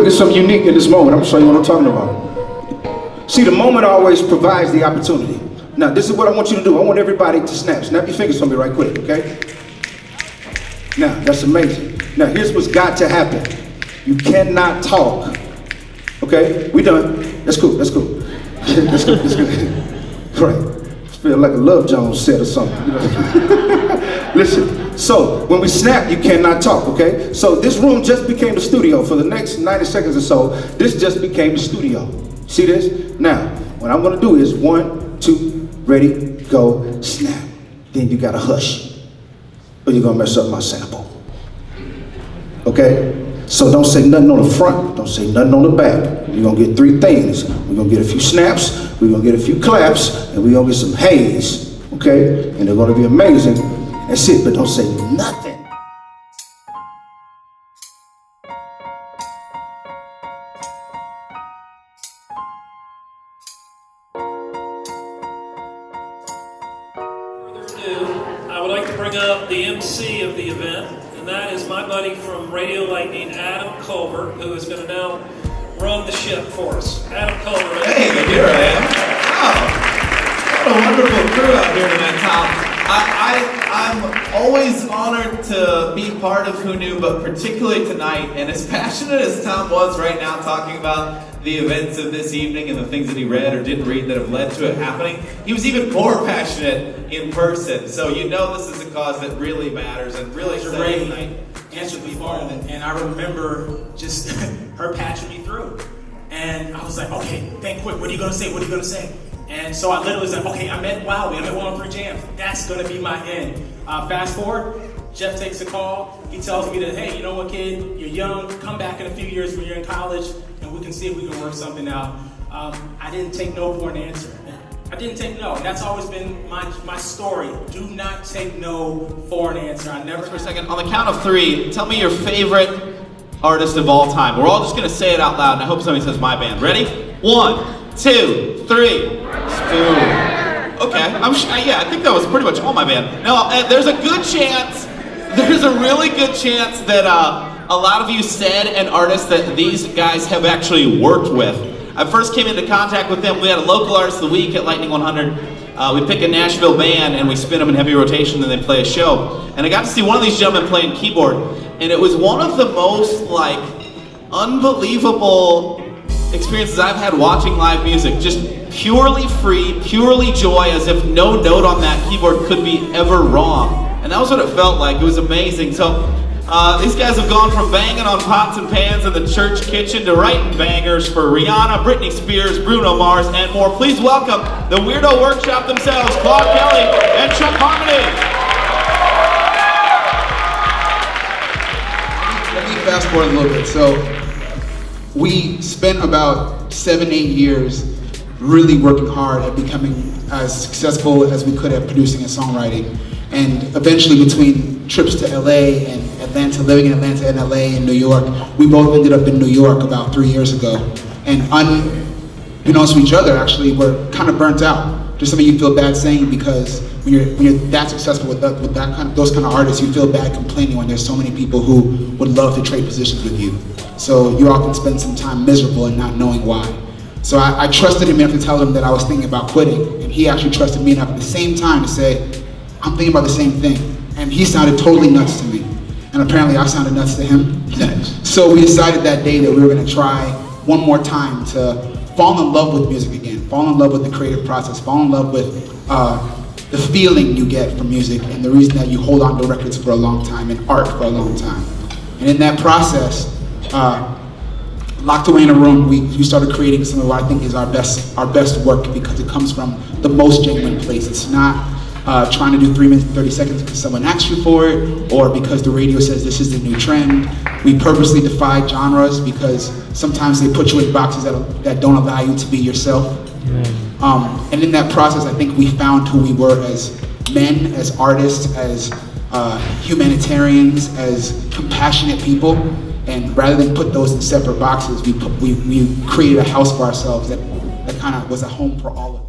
at something unique in this moment. I'm gonna show you what I'm talking about. See, the moment always provides the opportunity. Now, this is what I want you to do. I want everybody to snap. Snap your fingers for me right quick, okay? Now, that's amazing. Now, here's what's got to happen. You cannot talk. Okay? We done. That's cool. That's cool. That's good. That's good. Right. Feel like a Love Jones set or something. You know? Listen. So when we snap, you cannot talk. Okay? So this room just became the studio for the next 90 seconds or so. This just became the studio. See this? Now, what I'm gonna do is 1, 2, ready, go, snap. Then you gotta hush, or you're gonna mess up my sample. Okay? So don't say nothing on the front, don't say nothing on the back. You're gonna get 3 things. We're gonna get a few snaps, we're gonna get a few claps, and we're gonna get some haze. Okay? And they're gonna be amazing. That's it, but don't say nothing. I would like to bring up the MC of the event, and that is my buddy from Radio Lightning, Adam Culver, who is going to now run the ship for us. Adam Culver. Hey, here I am. Wow, what a wonderful crew out here tonight, Tom. I'm always honored to be part of Who Knew, but particularly tonight, and as passionate as Tom was right now talking about the events of this evening and the things that he read or didn't read that have led to it happening, he was even more passionate in person. So you know this is a cause that really matters and really Ray answered the phone, and I remember just her patching me through. And I was like, okay, think quick, what are you gonna say? What are you gonna say? And so I literally said, okay, I'm at Wowie, I'm at 103 Jams. That's gonna be my end. Fast forward, Jeff takes a call. He tells me that, hey, you know what, kid, you're young, come back in a few years when you're in college, and we can see if we can work something out. I didn't take no for an answer. I didn't take no. That's always been my story. Do not take no for an answer. I never. For a second, on the count of 3, tell me your favorite artist of all time. We're all just gonna say it out loud, and I hope somebody says my band. Ready? 1, 2, 3. Spoon. Okay, yeah, I think that was pretty much all my band. No, there's a really good chance that a lot of you said an artist that these guys have actually worked with. I first came into contact with them. We had a local artist of the week at Lightning 100. We pick a Nashville band and we spin them in heavy rotation and they play a show. And I got to see one of these gentlemen playing keyboard, and it was one of the most unbelievable experiences I've had watching live music. Just purely free, purely joy, as if no note on that keyboard could be ever wrong. And that was what it felt like. It was amazing. So these guys have gone from banging on pots and pans in the church kitchen to writing bangers for Rihanna, Britney Spears, Bruno Mars, and more. Please welcome the Weirdo Workshop themselves, Claude Kelly and Chuck Harmony. Let me fast forward a little bit. So we spent about 7-8 years really working hard at becoming as successful as we could at producing and songwriting. And eventually, between trips to LA and Atlanta, living in Atlanta and LA and New York, we both ended up in New York about 3 years ago. And unbeknownst to each other, actually, we're kind of burnt out. Just something you feel bad saying, because when you're that successful with those kind of artists, you feel bad complaining when there's so many people who would love to trade positions with you. So you often spend some time miserable and not knowing why. So I trusted him enough to tell him that I was thinking about quitting, and he actually trusted me enough at the same time to say, I'm thinking about the same thing. And he sounded totally nuts to me, and apparently I sounded nuts to him. So we decided that day that we were gonna try one more time to fall in love with music again, fall in love with the creative process, fall in love with the feeling you get from music, and the reason that you hold on to records for a long time and art for a long time. And in that process, locked away in a room, we started creating some of what I think is our best work, because it comes from the most genuine place. It's not trying to do 3 minutes and 30 seconds because someone asked you for it, or because the radio says this is the new trend. We purposely defied genres because sometimes they put you in boxes that don't allow you to be yourself. And in that process, I think we found who we were as men, as artists, as humanitarians, as compassionate people. And rather than put those in separate boxes, we created a house for ourselves that kind of was a home for all of us.